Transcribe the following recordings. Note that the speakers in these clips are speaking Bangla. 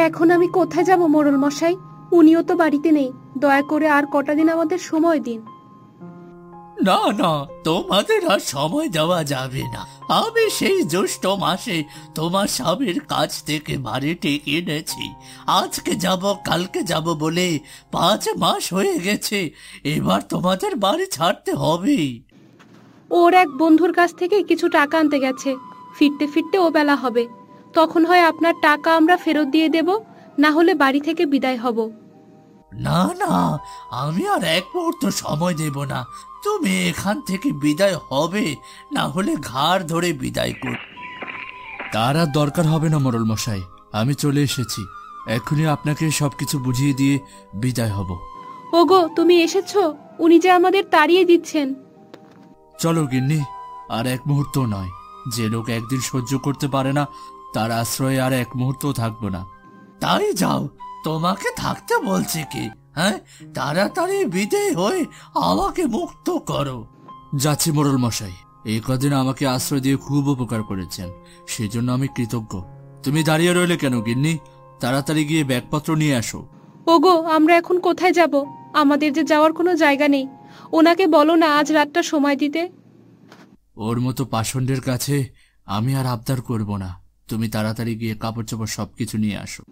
এখন আমি কোথায় যাব মোড়ল মশাই? উনিও তো বাড়িতে নেই। দয়া করে আর কটা দিন আমাদের সময় দিন। না না, তোমাদের আর সময় দেওয়া যাবে না। আমি সেই জ্যৈষ্ঠ মাসে তোমার স্বামীর কাছ থেকে বাড়িটি কিনেছি। আজকে যাব কালকে যাব বলে 5 মাস হয়ে গেছে। এবার তোমাদের বাড়ি ছাড়তে হবেই। ওর এক বন্ধুর কাছ থেকে কিছু টাকা আনতে গেছে। ফিরতে ফিরতে ও বেলা হবে। তখন হয় আপনার টাকা আমরা ফেরত দিয়ে দেব, না হলে বাড়ি থেকে বিদায় হব। না না, আমি আর এক মুহূর্ত সময় দেব না। তুমি এখান থেকে বিদায় হবে, না হলে ঘাড় ধরে বিদায় কর। তার আর দরকার হবে না মোড়ল মশাই, আমি চলে এসেছি। এখনই আপনাকে সবকিছু বুঝিয়ে দিয়ে বিদায় হব। ওগো, তুমি এসেছো? উনি যে আমাদের তাড়িয়ে দিচ্ছেন। চলো গিন্নি, আর এক মুহূর্ত নয়। যে লোক একদিন সহ্য করতে পারে না, তার আশ্রয়ে আর এক মুহূর্ত থাকবো না। তাই যাও, তোমাকে থাকতে বলছে কি? হ্যাঁ, তাড়াতাড়ি বিদায় হয়ে আমাকে মুক্ত করো। যাচ্ছি মোড়ল মশাই, এই কদিন আমাকে আশ্রয় দিয়ে খুব উপকার করেছেন, সেজন্য আমি কৃতজ্ঞ। তুমি দাঁড়িয়ে রইলে কেন গিন্নি? তাড়াতাড়ি গিয়ে ব্যাগপত্র নিয়ে আসো। ওগো, আমরা এখন কোথায় যাব? আমাদের যে যাওয়ার কোনো জায়গা নেই। ওনাকে বলো না আজ রাতটা সময় দিতে। ওর মতো পাষণ্ডের কাছে আমি আর আবদার করব না। তুমি তাড়াতাড়ি গিয়ে কাপড় চোপড় সবকিছু নিয়ে আসো।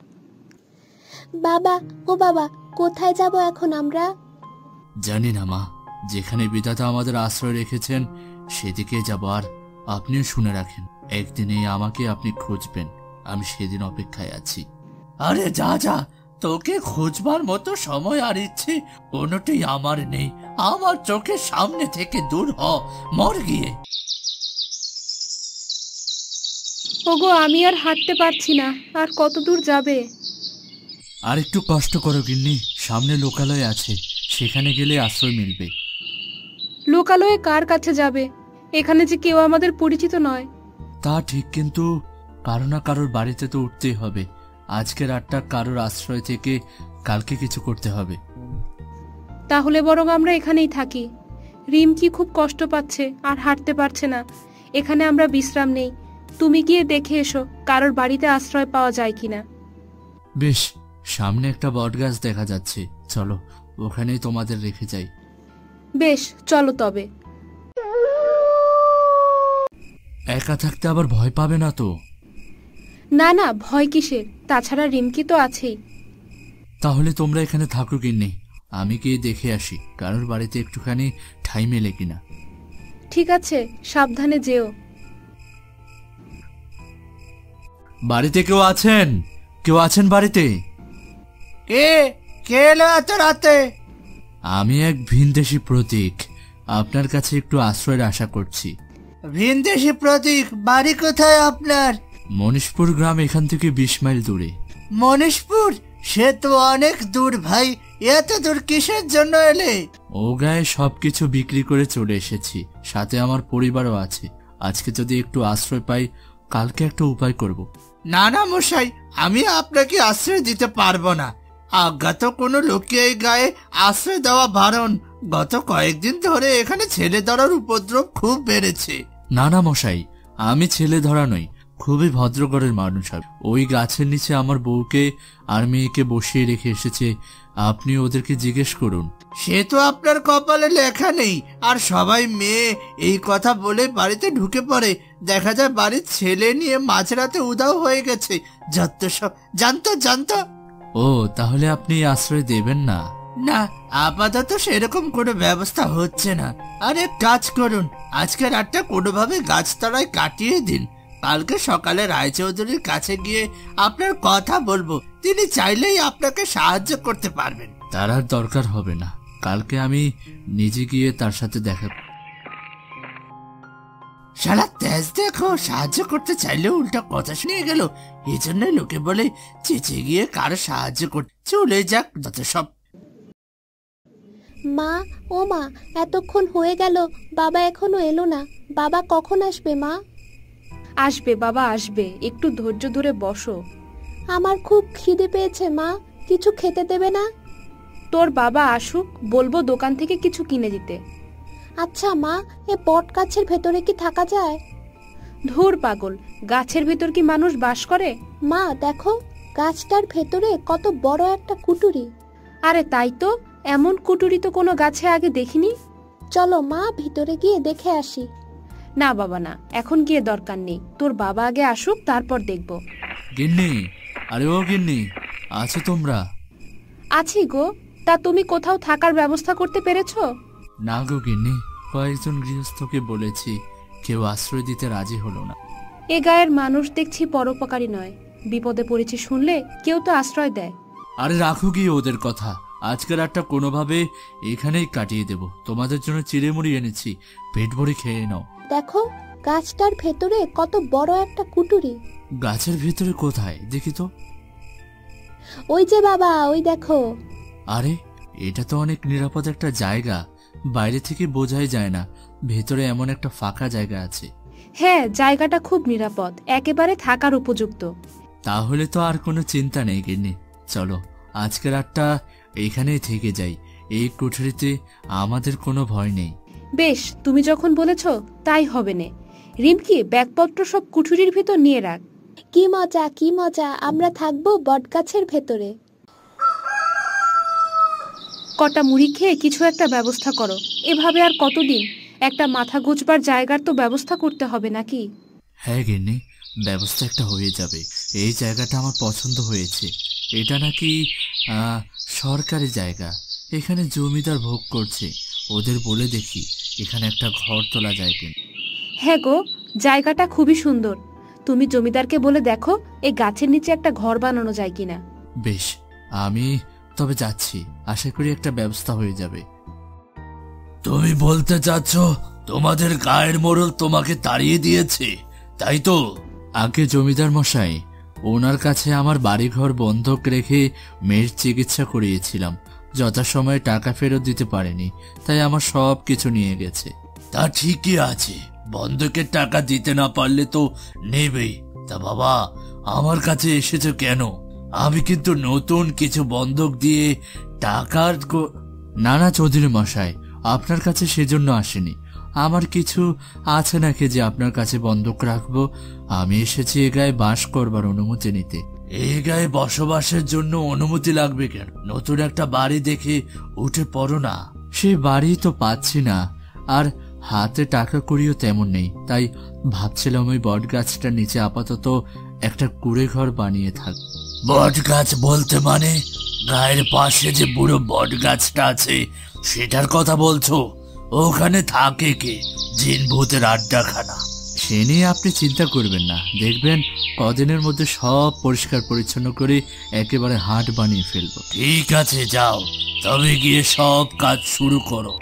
বাবা, ও বাবা, কোথায় যাব এখন আমরা? জানি না মা, যেখানে বিধাতা আমাদের আশ্রয় রেখেছেন সেদিকে যাব। আর আপনিও শুনে রাখেন, একদিনে আমাকে আপনি খুঁজবেন। আমি সেদিন অপেক্ষায় আছি। আরে যা যা, তোকে খুঁজবার মতো সময় আর ইচ্ছে কোনোটাই আমার নেই। আমার চোখের সামনে থেকে দূর হ, মর গিয়ে। ওগো, আমি আর হাঁটতে পারছি না। আর কত দূর যাবে? আর একটু কষ্ট করো গিন্নি, সামনে লোকালয় আছে, সেখানে গেলে আশ্রয় মিলবে। লোকালয়ে কার কাছে যাবে? এখানে যে কেউ আমাদের পরিচিত নয়। তা ঠিক, কিন্তু কারো না কারোর বাড়িতে তো উঠতেই হবে। আজকে রাতটা কারোর আশ্রয় থেকে কালকে কিছু করতে হবে। তাহলে বরং আমরা এখানেই থাকি। রিম কি খুব কষ্ট পাচ্ছে, আর হাঁটতে পারছে না। এখানে আমরা বিশ্রাম নেই। তুমি গিয়ে দেখে এসো কারোর বাড়িতে আশ্রয় পাওয়া যায় কিনা। বেশ, সামনে একটা বটগাছ দেখা যাচ্ছে, চলো ওখানেই তোমাদের রেখে যাই। বেশ, চলো তবে। একা থাকতে আবার ভয় পাবে না তো? না না, ভয় কিসের? তাছাড়া রিমকি তো আছেই। তাহলে তোমরা এখানে থাকো গিন্নি, আমি গিয়ে দেখে আসি কারোর বাড়িতে একটুখানি ঠাঁই মেলে কিনা। ঠিক আছে, সাবধানে যেও। বাড়িতে কেউ আছেন? কেউ আছেন বাড়িতে? কে কে এলো এত রাতে? আমি এক ভিনদেশী প্রতীক, আপনার কাছে একটু আশ্রয়ের আশা করছি। ভিনদেশী প্রতীক, বাড়ি কোথায় আপনার? মনীষপুর গ্রাম এখান থেকে 20 মাইল দূরে। মনীষপুর? সে তো অনেক দূর ভাই। এত দূর কিসের জন্য এলে? ও গায়ে সবকিছু বিক্রি করে চলে এসেছি, সাথে আমার পরিবারও আছে। আজকে যদি একটু আশ্রয় পাই, কালকে একটা উপায় করব। না না মশাই, আমি আপনাকে আশ্রয় দিতে পারবো না। অজ্ঞাত কোনো লোককে এই গায়ে আশ্রয় দেওয়া বারণ। গত কয়েকদিন ধরে এখানে ছেলে ধরার উপদ্রব খুব বেড়েছে। না না মশাই, আমি ছেলে ধরা নই, খুবই ভদ্রঘরের মানুষ। ওই গাছের নিচে আমার বউকে আর মেয়েকে বসিয়ে রেখে এসেছে, আপনি ওদেরকে জিজ্ঞেস করুন। সে তো আপনার কপালে লেখা নেই। আর সবাই মেয়ে এই কথা বলে বাড়িতে ঢুকে পড়ে, দেখা যায় বাড়ির ছেলে নিয়ে মাঝরাতে উধাও হয়ে গেছে। যত সব জানতো জানতো। ও, তাহলে আপনি আশ্রয় দেবেন না? না, আপাতত সেরকম কোনো ব্যবস্থা হচ্ছে না। আরে কাজ করুন, আজকে রাতটা কোনোভাবে গাছতলায় কাটিয়ে দিন। কালকে সকালে রায়চৌধুরীর কাছে গিয়ে আপনার কথা বলবো, তিনি চাইলেই আপনাকে সাহায্য করতে পারবেন। তার আর দরকার হবে না, কালকে আমি নিজে গিয়ে তার সাথে দেখা। শালা তেজ দেখো, সাহায্য করতে চাইলেও উল্টা কথা শুনিয়ে গেল। এই জন্য লোকে বলে চেঁচে গিয়ে কারো সাহায্য করতে চলে যাক যত সব। মা, ও মা, এতক্ষণ হয়ে গেল, বাবা এখনো এলো না। বাবা কখন আসবে মা? আসবে বাবা, আসবে। একটু ধৈর্য ধরে বসো। আমার খুব খিদে পেয়েছে মা, কিছু খেতে দেবে না? তোর বাবা আসুক, বলবো দোকান থেকে কিছু কিনে দিতে। আচ্ছা মা, এ বট গাছের ভেতরে কি থাকা যায়? ধুর পাগল, গাছের ভিতর কি মানুষ বাস করে? মা দেখো, গাছটার ভেতরে কত বড় একটা কুটুরি। আরে তাই তো, এমন কুটুরি তো কোনো গাছে আগে দেখিনি। চলো মা, ভিতরে গিয়ে দেখে আসি। না বাবা না, এখন গিয়ে দরকার নেই, তোর বাবা আগে আসুক, তারপর দেখব। গিন্নি, আরে ও গিন্নি, আছো তোমরা? আছি গো। তা তুমি কোথাও থাকার ব্যবস্থা করতে পেরেছো? না গো গিন্নি, কয়েকজন গৃহস্থকে বলেছি, কেউ আশ্রয় দিতে রাজি হলো না। এ গায়ের মানুষ দেখছি পরোপকারী নয়, বিপদে পড়েছি শুনলে কেউ তো আশ্রয় দেয়। আরে রাখো গিয়ে ওদের কথা, আজকের রাতটা কোনোভাবে এখানেই কাটিয়ে দেব। তোমাদের জন্য চিড়েমুড়ি এনেছি, পেট ভরে খেয়ে নাও। দেখো, গাছটার ভেতরে কত বড় একটা কুটুরি। গাছের ভেতরে কোথায় দেখি তো? ওই যে বাবা, ওই দেখো। আরে এটা তো অনেক নিরাপদ একটা জায়গা, বাইরে থেকে বোঝাই যায় না ভেতরে এমন একটা ফাঁকা জায়গা আছে। হ্যাঁ, জায়গাটা খুব নিরাপদ, একেবারে থাকার উপযুক্ত। তাহলে তো আর কোনো চিন্তা নেই গিন্নি, চলো আজকে রাতটা এইখানেই থেকে যাই। এই কুঠুরিতে আমাদের কোনো ভয় নেই। বেশ, তুমি যখন বলেছ তাই হবে নে। রিমকি, ব্যাগপত্র সব কুঠুরির ভিতর নিয়ে রাখ। কি মজা, কি মজা, আমরা থাকবো বটগাছের ভেতরে। কটা মুড়ি খেয়ে কিছু একটা ব্যবস্থা করো। এভাবে আর কতদিন? একটা মাথা গোছবার জায়গার তো ব্যবস্থা করতে হবে নাকি? হ্যাঁ গিন্নি, ব্যবস্থা একটা হয়ে যাবে। এই জায়গাটা আমার পছন্দ হয়েছে। এটা নাকি সরকারি জায়গা, এখানে জমিদার ভোগ করছে। ওদের বলে দেখি এখানে একটা ঘর তোলা যায় কিনা। হ্যাঁ গো, জায়গাটা খুবই সুন্দর। তুমি জমিদারকে বলে দেখো এই গাছের নিচে একটা ঘর বানানো যায় কিনা। বেশ, আমি তবে যাচ্ছি, আশা করি একটা ব্যবস্থা হয়ে যাবে। তুমি বলতে চাচ্ছ তোমাদের গায়ের মোড়ল তোমাকে তাড়িয়ে দিয়েছে, তাই তো? আগে জমিদার মশাই, ওনার কাছে আমার বাড়িঘর বন্ধক রেখে মেয়ের চিকিৎসা করিয়েছিলাম। যথাসময়ে টাকা ফেরত দিতে পারেনি, তাই আমার সব কিছু নিয়ে গেছে। তা ঠিকই আছে, বন্ধকের টাকা দিতে না পারলে তো নেবেই। তা বাবা, আমার কাছে এসেছো কেন? আমি কিন্তু নতুন কিছু বন্ধক দিয়ে টাকার না না চৌধুরী মশাই, আপনার কাছে সেজন্য আসেনি। আমার কিছু আছে নাকি যে আপনার কাছে বন্ধক রাখবো। আমি এসেছি এ গায়ে বাস করবার অনুমতি নিতে। এই গায়ে বসবাসের জন্য অনুমতি লাগবে কেন? নতুন একটা বাড়ি দেখে উঠে পড়ো না। সে বাড়ি তো পাচ্ছি না, আর হাতে টাকা কড়িও তেমন নেই, তাই ভাবছিলাম ওই বট গাছটার নিচে আপাতত একটা কুড়ে ঘর বানিয়ে থাক। বট গাছ বলতে মানে গায়ের পাশে যে বুড়ো বট গাছটা আছে সেটার কথা বলছো? ওখানে থাকে কে? জিন ভূতের আড্ডাখানা। সে নিয়ে আপনি চিন্তা করবেন না, দেখবেন কদিনের মধ্যে সব পরিষ্কার পরিচ্ছন্ন করে একেবারে হাট বানিয়ে ফেলবো। ঠিক আছে, যাও তবে গিয়ে সব কাজ শুরু করো।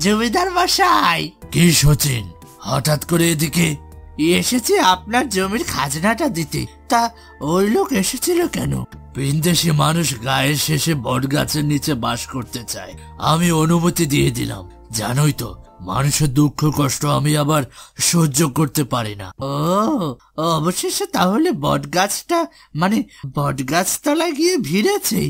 জমিদার মশাই, কি সচিন, হঠাৎ করে এদিকে? এসেছে আপনার জমির খাজনাটা দিতে। তা ওই লোক এসেছিল কেন? বিদেশি মানুষ গায়ের শেষে বট গাছের নিচে বাস করতে চায়, আমি অনুমতি দিয়ে দিলাম। জানোই তো মানুষের দুঃখ কষ্ট আমি আবার সহ্য করতে পারি না। ও, অবশেষে তাহলে বটগাছটা মানে বটগাছ তলায় গিয়ে ভিড়েছে।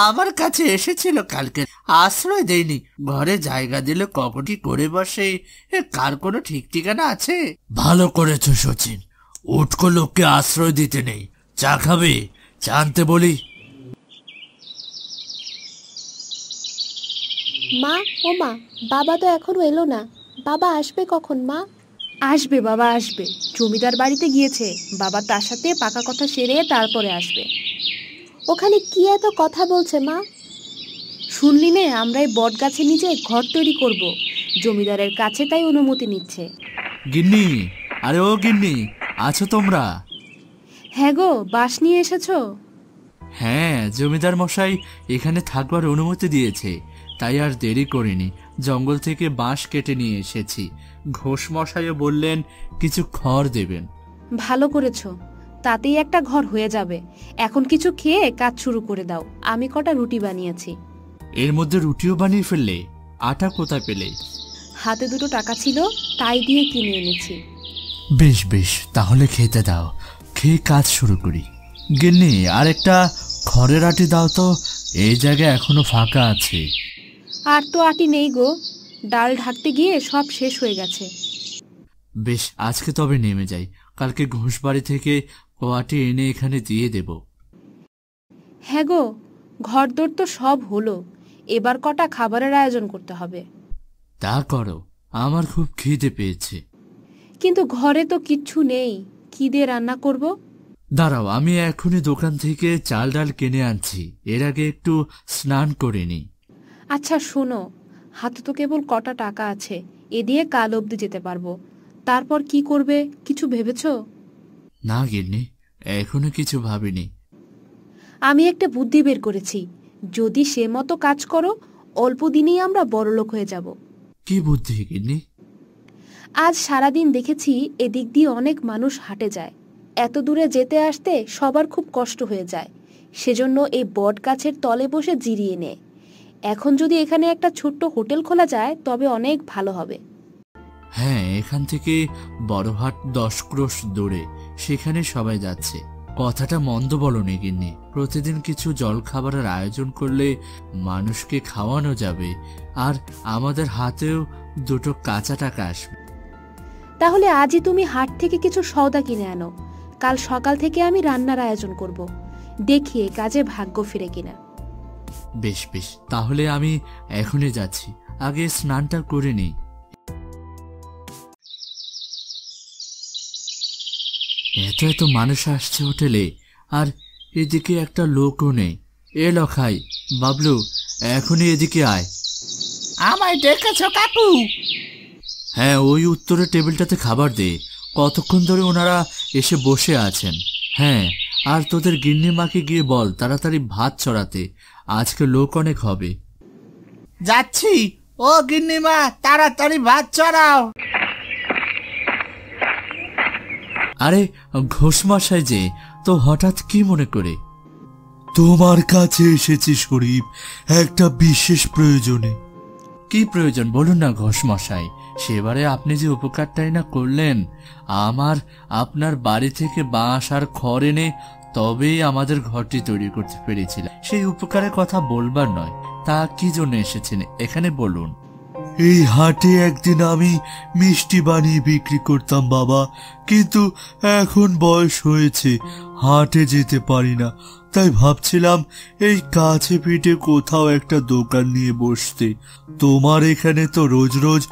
আমার কাছে এসেছিল কালকে, আশ্রয় দেয়নি। ঘরে জায়গা দিলে কখন কি করে বসে, কার কোনো ঠিক ঠিকানা আছে? ভালো করেছো সচিন, উটকো লোককে আশ্রয় দিতে নেই। চা খাবে? চা আনতে বলি। মা, ও মা, বাবা তো এখনো এলো না। বাবা আসবে কখন মা? আসবে বাবা, আসবে। জমিদার বাড়িতে গিয়েছে, বাবা তার সাথে পাকা কথা সেরে তারপরে আসবে। ওখানে কি এত কথা বলছে মা? শুনলি নে, আমরা এই বট গাছের নিচে ঘর তৈরি করব, জমিদারের কাছে তাই অনুমতি নিচ্ছে। গিন্নি, আরে ও গিন্নি, আছো তোমরা? হ্যাঁ গো, বাস নিয়ে এসেছো? হ্যাঁ, জমিদার মশাই এখানে থাকবার অনুমতি দিয়েছে, তাই আর দেরি করিনি। জঙ্গল থেকে বাঁশ কেটে নিয়ে এসেছি। ঘোষ মশাইও বললেন কিছু খড় দেবেন। ভালো করেছো, তাতেই একটা ঘর হয়ে যাবে। এখন কিছু খেয়ে কাজ শুরু করে দাও, আমি কটা রুটি বানিয়েছি। এর মধ্যে রুটিও বানিয়ে ফেললে? আটা কোথায় পেলে? হাতে দুটো টাকা ছিল, তাই দিয়ে কিনে এনেছি। বেশ বেশ, তাহলে খেতে দাও, খেয়ে কাজ শুরু করি। গিন্নি, আর একটা খড়ের আটি দাও তো, এই জায়গায় এখনো ফাঁকা আছে। আর তো আটি নেই গো, ডাল ঢাকতে গিয়ে সব শেষ হয়ে গেছে। বেশ, আজকে তবে নেমে যাই, কালকে ঘোষবাড়ি থেকে কোয়াটি এনে এখানে দিয়ে দেব। হ্যাঁ গো, ঘরদোর তো সব হলো, এবার কটা খাবারের আয়োজন করতে হবে। তা করো, আমার খুব খিদে পেয়েছে। কিন্তু ঘরে তো কিচ্ছু নেই, কি দিয়ে রান্না করব? দাঁড়াও, আমি এখনই দোকান থেকে চাল ডাল কিনে আনছি, এর আগে একটু স্নান করে নিই। আচ্ছা শোনো, হাতে তো কেবল কটা টাকা আছে, এ দিয়ে কাল অবধি যেতে পারবো। তারপর কি করবে কিছু ভেবেছো? না গিন্নি, এখনো কিছু ভাবিনি। আমি একটা বুদ্ধি বের করেছি, যদি সে মতো কাজ করো অল্প দিনেই আমরা বড়লোক হয়ে যাব। কি বুদ্ধি গিন্নি? আজ সারাদিন দেখেছি এদিক দিয়ে অনেক মানুষ হাঁটে যায়, এত দূরে যেতে আসতে সবার খুব কষ্ট হয়ে যায়, সেজন্য এই বট গাছের তলে বসে জিরিয়ে নেয়। এখন যদি এখানে একটা ছোট্ট হোটেল খোলা যায় তবে অনেক ভালো হবে। হ্যাঁ, এখান থেকে বড়হাট 10 ক্রোশ দূরে, সেখানে সবাই যাচ্ছে। কথাটা মন্দ বলনি গিন্নি, প্রতিদিন কিছু জলখাবারের আয়োজন করলে মানুষকে খাওয়ানো যাবে, আর আমাদের হাতেও দুটো কাঁচা টাকা আসবে। তাহলে আজই তুমি হাট থেকে কিছু সওদা কিনে আনো, কাল সকাল থেকে আমি রান্নার আয়োজন করব, দেখি এ কাজে ভাগ্য ফিরে কিনা। বেশ বেশ, তাহলে আমি এখনই যাচ্ছি, আগে স্নানটা করে নিই। এত এত মানুষ আসছে হোটেলে, আর এদিকে একটা লোকও নেই। এ লখাই, বাবলু, এখনই এদিকে আয়। আমায় ডেকেছ কাকু? হ্যাঁ, ওই উত্তরের টেবিলটাতে খাবার দে, কতক্ষণ ধরে ওনারা এসে বসে আছেন। হ্যাঁ, আর তোদের গিন্নিমাকে গিয়ে বল তাড়াতাড়ি ভাত চড়াতে, আজকে লোক অনেক হবে। যাচ্ছি। ও গিন্নিমা, তাড়াতাড়ি ভাত চড়াও। আরে ঘোষমশাই যে, তো হঠাৎ কি মনে করে? তোমার কাছে এসেছি শরীফ, একটা বিশেষ প্রয়োজনে। কি প্রয়োজন বলুন না ঘোষমশাই, সেবারে আপনি যে উপকারটাই না করলেন, আমার আপনার বাড়ি থেকে বাঁশ আর খড় এনে তবেই আমাদের ঘরটি তৈরি করতে পেরেছিলাম। সেই উপকারের কথা বলবার নয়, তা কি জন্য এসেছেন এখানে বলুন। এই হাটে একদিন আমি মিষ্টি বানিয়ে বিক্রি করতাম বাবা, কিন্তু এখন বয়স হয়েছে, হাটে যেতে পারি না, তাই ভাবছিলাম এই কাছে পিঠে কোথাও একটা দোকান নিয়ে বসতে। তোমার এখানে তো রোজ রোজ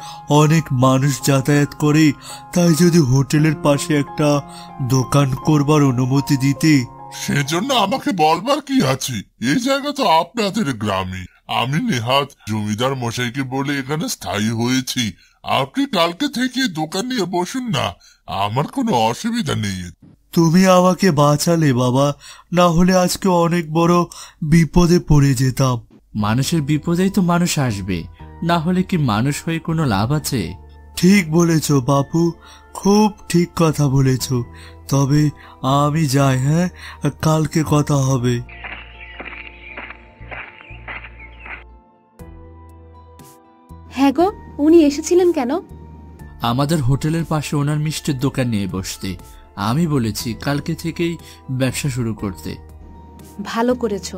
অনেক মানুষ যাতায়াত করে, তাই যদি হোটেলের পাশে একটা দোকান করবার অনুমতি দিতে। সেজন্য আমাকে বলবার কি আছে, এই জায়গা তো আপনাদের গ্রামে। আমি নেহাত জমিদার মশাইকে বলে এখানে স্থায়ী হয়েছি। আপনি কালকে থেকে দোকান নিয়ে বসুন না, আমার কোনো অসুবিধা নেই। তুমি আমাকে বাঁচালে বাবা, না হলে আজকে অনেক বড় বিপদে পড়ে যেতাম। মানুষের বিপদেই তো মানুষ আসবে, না হলে কি মানুষ হয়ে কোনো লাভ আছে? ঠিক বলেছ বাপু, খুব ঠিক কথা বলেছ। তবে আমি যাই, হ্যাঁ, কালকে কথা হবে। হ্যাঁ গো, উনি এসেছিলেন কেন? আমাদের হোটেলের পাশে ওনার মিষ্টির দোকান নিয়ে বসতে। আমি বলেছি কালকে থেকেই ব্যবসা শুরু করতে। ভালো করেছ,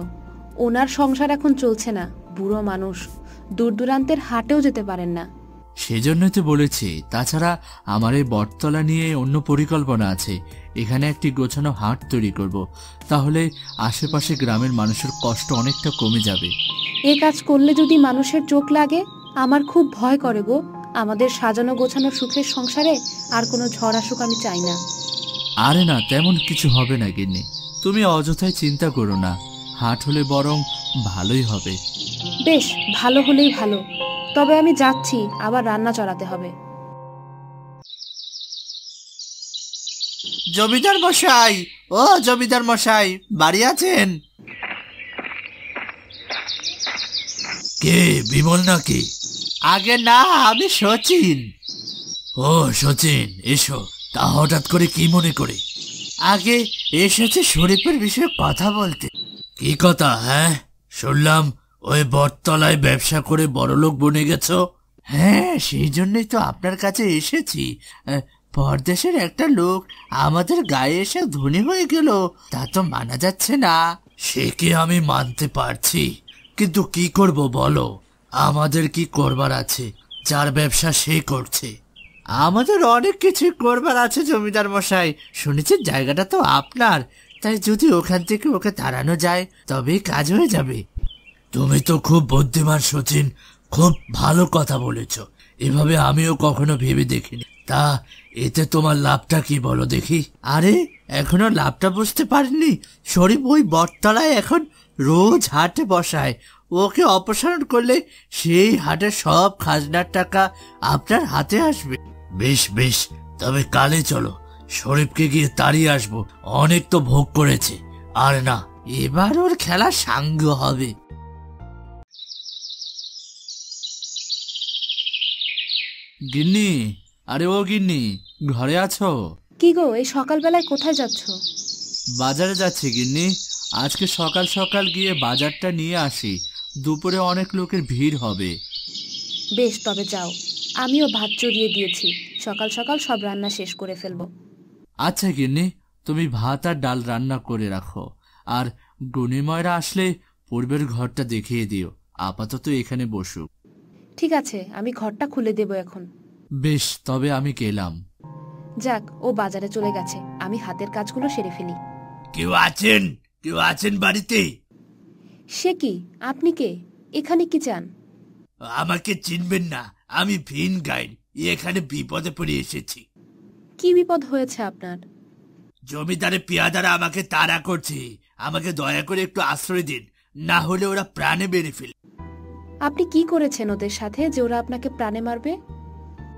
ওনার সংসার এখন চলছে না, বুড়ো মানুষ, দূর দূরান্তের হাটেও যেতে পারেন না। সেজন্যই তো বলেছি। তাছাড়া আমার এই বটতলা নিয়ে অন্য পরিকল্পনা আছে, এখানে একটি গোছানো হাট তৈরি করব, তাহলে আশেপাশে গ্রামের মানুষের কষ্ট অনেকটা কমে যাবে। এ কাজ করলে যদি মানুষের চোখ লাগে, আমার খুব ভয় করে গো। আমাদের সাজানো গোছানো সুখের সংসারে আর কোনো ঝড় আসুক আমি চাই না। আরে না, তেমন কিছু হবে না গিন্নি, তুমি অযথাই চিন্তা করো না, হাট হলে বরং ভালোই হবে। বেশ, ভালো হলেই ভালো, তবে আমি যাচ্ছি, আবার রান্না চড়াতে হবে। জমিদার মশাই, ও জমিদার মশাই, বাড়ি আছেন? কে, বিমল নাকি? আগে না, আমি সচিন। ও সচিন, এসো। তা হঠাৎ করে কি মনে করে? আগে এসেছে শরীফের বিষয়ে কথা বলতে। কি কথা? হ্যাঁ, শুনলাম ওই বটতলায় ব্যবসা করে বড়লোক বনে গেছো। হ্যাঁ, সেই জন্যই তো আপনার কাছে এসেছি। পরদেশের একটা লোক আমাদের গায়ে এসে ধনী হয়ে গেল, তা তো মানা যাচ্ছে না। সে কি আমি মানতে পারছি, কিন্তু কি করব বলো? আমাদের কি করবার আছে? যার ব্যবসা সে করছে। আমাদের অনেক কিছু করবার আছে জমিদার মশাই। শুনেছি জায়গাটা তো আপনার, তাই যদি ওখান থেকে ওকে তাড়ানো যায় তবেই কাজ হয়ে যাবে। তুমি তো খুব বুদ্ধিমান সচিন, খুব ভালো কথা বলেছ। এভাবে আমিও কখনো ভেবে দেখিনি। তা এতে তোমার লাভটা কি বলো দেখি? আরে এখনো লাভটা বুঝতে পারিনি? শরীফ ওই বটতলায় এখন রোজ হাটে বসায়। ওকে অপসারণ করলে সেই হাটের সব খাজনার টাকা আপনার হাতে আসবে। বেশ বেশ, তবে কালে চলো, শরীফকে গিয়ে তাড়িয়ে আসবো। অনেক তো ভোগ করেছে। আর না, এবার ওর খেলা সাঙ্গ হবে। গিন্নি, আরে ও গিন্নি, ঘরে আছো? কি গো, এই সকালবেলায় কোথায় যাচ্ছ? বাজারে যাচ্ছি গিন্নি। আজকে সকাল সকাল গিয়ে বাজারটা নিয়ে আসি, দুপুরে অনেক লোকের ভিড় হবে। বেশ, তবে যাও। আমিও ভাত চড়িয়ে দিয়েছি, সকাল সকাল সব রান্না শেষ করে ফেলবো। আচ্ছা গিন্নি, তুমি ভাত আর ডাল রান্না করে রাখো। আর গণিময়রা আসলে পূর্বের ঘরটা দেখিয়ে দিও। আপাতত এখানে বসুক। ঠিক আছে, আমি ঘরটা খুলে দেব এখন। বেশ, তবে আমি গেলাম। যাক, ও বাজারে চলে গেছে, আমি হাতের কাজগুলো সেরে ফেলি। কেউ আছেন? কেউ আছেন বাড়িতে? সে কি, আপনি কে? এখানে কি চান? আমাকে চিনবেন না, আমি ভিন গাইড। এখানে বিপদে পড়ে এসেছি। কি বিপদ হয়েছে আপনার? জমিদারের পেয়াদারা আমাকে তাড়া করছে। আমাকে দয়া করে একটু আশ্রয় দিন, না হলে ওরা প্রাণে মেরে ফেলে। আপনি কি করেছেন ওদের সাথে যে ওরা আপনাকে প্রাণে মারবে?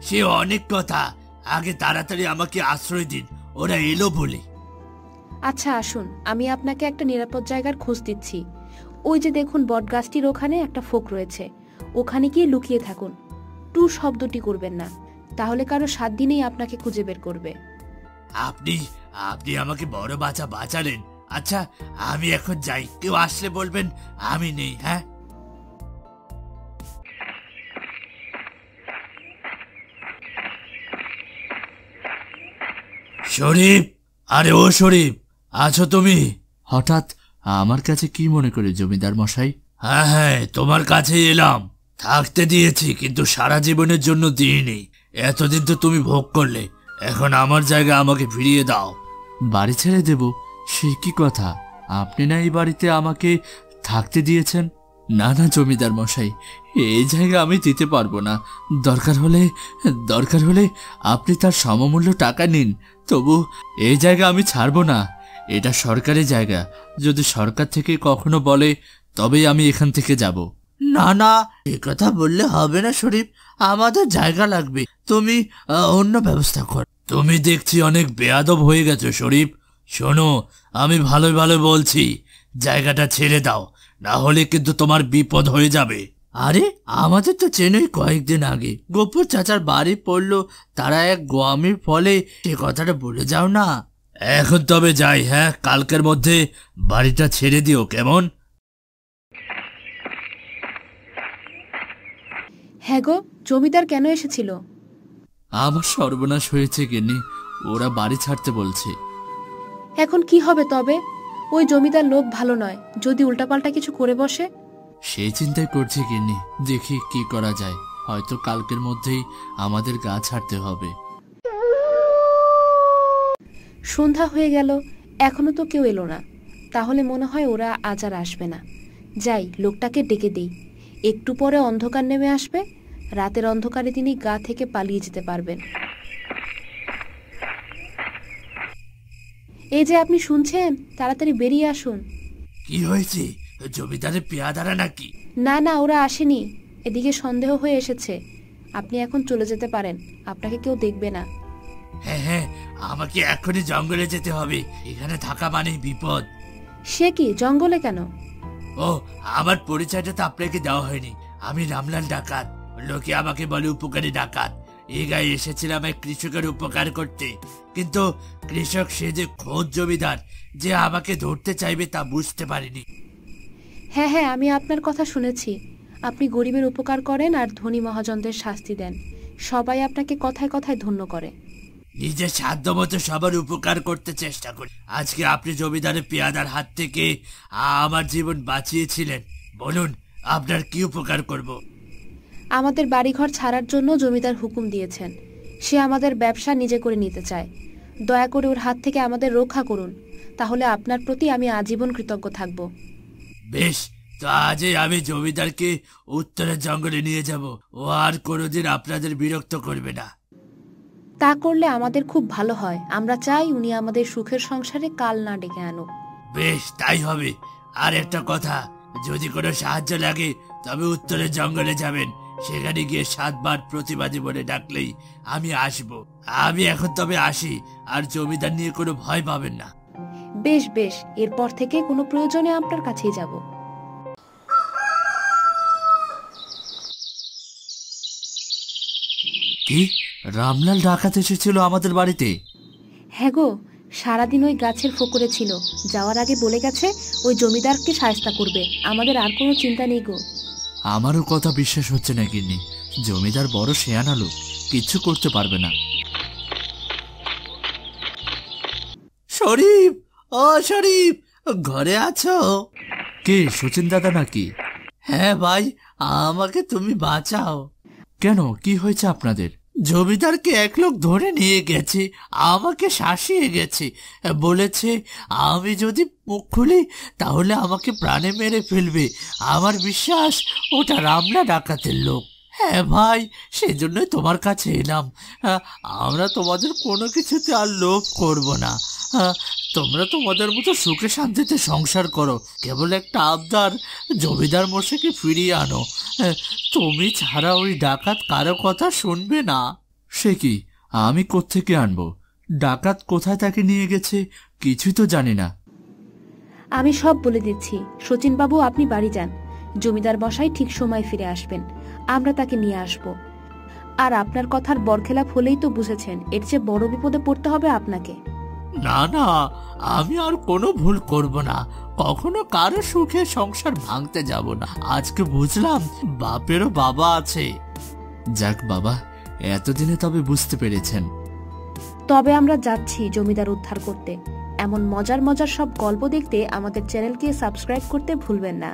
সে অনেক কথা, আগে তাড়াতাড়ি আমাকে আশ্রয় দিন, ওরা এলো বলে। আচ্ছা আসুন, আমি আপনাকে একটা নিরাপদ জায়গার খোঁজ দিচ্ছি। ওই যে দেখুন, বটগাছটির ওখানে একটা ফোক রয়েছে, ওখানে গিয়ে লুকিয়ে থাকুন। টু শব্দটি করবেন না, তাহলে কারো 7 দিনেই আপনাকে খুঁজে বের করবে। আপনি আপনি আমাকে বড় বাঁচালেন। আচ্ছা, আমি এখন যাই, কেউ আসলে বলবেন আমি নেই। হ্যাঁ, শরীফ, আরে ও শরীফ, আছো তুমি? হঠাৎ আমার কাছে কি মনে করে জমিদার মশাই? হ্যাঁ হ্যাঁ, তোমার কাছে এলাম। থাকতে দিয়েছি, কিন্তু সারা জীবনের জন্য দিইনি। এতদিন তো তুমি ভোগ করলে, এখন আমার জায়গা আমাকে ফিরিয়ে দাও। বাড়ি ছেড়ে দেব? সে কি কথা? আপনি না এই বাড়িতে আমাকে থাকতে দিয়েছেন? না না জমিদার মশাই, এই জায়গা আমি দিতে পারবো না। দরকার হলে আপনি তার সমমূল্য টাকা নিন, তবু এই জায়গা আমি ছাড়বো না। এটা সরকারি জায়গা, যদি সরকার থেকে কখনো বলে তবেই আমি এখান থেকে যাব। না না, এ কথা বললে হবে না শরীফ, আমাদের জায়গা লাগবে। তুমি অন্য ব্যবস্থা কর। তুমি দেখছি অনেক বেয়াদব হয়ে গেছো শরীফ। শোনো, আমি ভালো ভালো বলছি, জায়গাটা ছেড়ে দাও, না হলে কিন্তু তোমার বিপদ হয়ে যাবে। আরে আমাদের তো চেনই, কয়েকদিন আগে গোপুর চাচার বাড়ি পড়লো, তারা এক গোয়ামির ফলে সে কথাটা বলে যাও না। এখন তবে যাই। হ্যাঁ, কালকের মধ্যে বাড়িটা ছেড়ে দিও, কেমন? হ্যাঁ গো, জমিদার কেন এসেছিল? আমার সর্বনাশ হয়েছে গিন্নি, ওরা বাড়ি ছাড়তে বলছে। এখন কি হবে তবে? ওই জমিদার লোক ভালো নয়, যদি উল্টাপাল্টা কিছু করে বসে। সেই চিন্তাই করছি গিন্নি, দেখি কি করা যায়। হয়তো কালকের মধ্যেই আমাদের গা ছাড়তে হবে। সন্ধ্যা হয়ে গেল, এখনো তো কেউ এলো না। তাহলে মনে হয় ওরা আজ আর আসবে না। যাই, লোকটাকে ডেকে দেই, একটু পরে অন্ধকার নেমে আসবে। রাতের অন্ধকারে তিনি গা থেকে পালিয়ে যেতে পারবেন। এই যে আপনি শুনছেন, তাড়াতাড়ি বেরিয়ে আসুন। কি হয়েছে? জমিদারের পেয়াদারা নাকি? না না, ওরা আসেনি, এদিকে সন্দেহ হয়ে এসেছে। আপনি এখন চলে যেতে পারেন, আপনাকে কেউ দেখবে না। হ্যাঁ হ্যাঁ, আমাকে এখনই জঙ্গলে যেতে হবে, এখানে থাকা মানেই বিপদ। সে কি, জঙ্গলে কেন? ও, আমার পরিচয়টা তো আপনাকে দেওয়া হয়নি। আমি রামলাল ডাকাত, লোকে আমাকে বলে উপকারী ডাকাত। এই গায়ে এসেছিলাম এক কৃষকের উপকার করতে, কিন্তু কৃষক সে যে খোদ জমিদার, যে আমাকে ধরতে চাইবে তা বুঝতে পারিনি। হ্যাঁ হ্যাঁ, আমি আপনার কথা শুনেছি। আপনি গরিবের উপকার করেন আর ধনী মহাজনদের শাস্তি দেন। সবাই আপনাকে কথায় কথায় ধন্য করে। নিজের সাধ্য মতো সবার উপকার করতে চেষ্টা করি। আজকে আপনি জমিদারের পেয়াদার হাত থেকে আমার জীবন বাঁচিয়েছিলেন, বলুন আপনার কি উপকার করব? আমাদের বাড়িঘর ছাড়ার জন্য জমিদার হুকুম দিয়েছেন, সে আমাদের ব্যবসা নিজে করে নিতে চায়। দয়া করে ওর হাত থেকে আমাদের রক্ষা করুন, তাহলে আপনার প্রতি আমি আজীবন কৃতজ্ঞ থাকব। বেশ, তো আজই আমি জমিদারকে উত্তরের জঙ্গলে নিয়ে যাব। ও আর কোনোদিন আপনাদের বিরক্ত করবে না। তা করলে আমাদের খুব ভালো হয়। আমরা চাই উনি আমাদের সুখের সংসারে কাল না ডেকে আনুক। বেশ, তাই হবে। আর একটা কথা, যদি কোনো সাহায্য লাগে তবে উত্তরের জঙ্গলে যাবেন। সেখানে গিয়ে 7 বার প্রতিবাদী বলে ডাকলেই আমি আসব। আমি এখন তবে আসি, আর জমিদার নিয়ে কোনো ভয় পাবেন না। বেশ বেশ, এরপর থেকে কোনো প্রয়োজনে আপনার কাছেই যাব। কি, রামলাল ডাকাত এসেছিল আমাদের বাড়িতে? হ্যাঁ গো, সারাদিন ওই গাছের ফোকরে ছিল। যাওয়ার আগে বলে গেছে ওই জমিদারকে শায়েস্তা করবে। আমাদের আর কোনো চিন্তা নেই গো। আমারও কথা বিশ্বাস হচ্ছে না গিন্নি। জমিদার বড় শেয়ানা লোক, কিচ্ছু করতে পারবে না। শরীফ, ও শরীফ, ঘরে আছো? কে, সচিন দাদা নাকি? হ্যাঁ ভাই, আমাকে তুমি বাঁচাও। কেন, কি হয়েছে আপনাদের? জমিদারকে এক লোক ধরে নিয়ে গেছে, আমাকে শাসিয়ে গেছে। বলেছে আমি যদি মুখ খুলি তাহলে আমাকে প্রাণে মেরে ফেলবে। আমার বিশ্বাস ওটা রামলা ডাকাতের লোক। হ্যাঁ ভাই, সেজন্যই তোমার কাছে এলাম। আমরা তোমাদের কোনো কিছুতে আর লোভ করব না। তোমরা তোমাদের মতো সুখে শান্তিতে সংসার করো। কেবল একটা আবদার, জমিদার মশাইকে ফিরিয়ে আনো। তুমি ছাড়া ওই ডাকাত কারো কথা শুনবে না। সে কি, আমি কোত্থেকে আনবো? ডাকাত কোথায় তাকে নিয়ে গেছে কিছুই তো জানি না। আমি সব বলে দিচ্ছি। সচিন বাবু, আপনি বাড়ি যান। জমিদার মশাই ঠিক সময় ফিরে আসবেন। আমরা তাকে নিয়ে আসব। আর আপনার কথার বরখেলাপ হলেই তো বুঝেছেন, এর চেয়ে বড় বিপদে পড়তে হবে আপনাকে। না না, আমি আর কোনো ভুল করব না। কখনো কারো সুখে সংসার ভাঙতে যাব না। আজকে বুঝলাম বাপেরও বাবা আছে। যাক বাবা, এতদিনে তবে বুঝতে পেরেছেন। তবে আমরা যাচ্ছি জমিদার উদ্ধার করতে। এমন মজার মজার সব গল্প দেখতে আমাদের চ্যানেলকে সাবস্ক্রাইব করতে ভুলবেন না।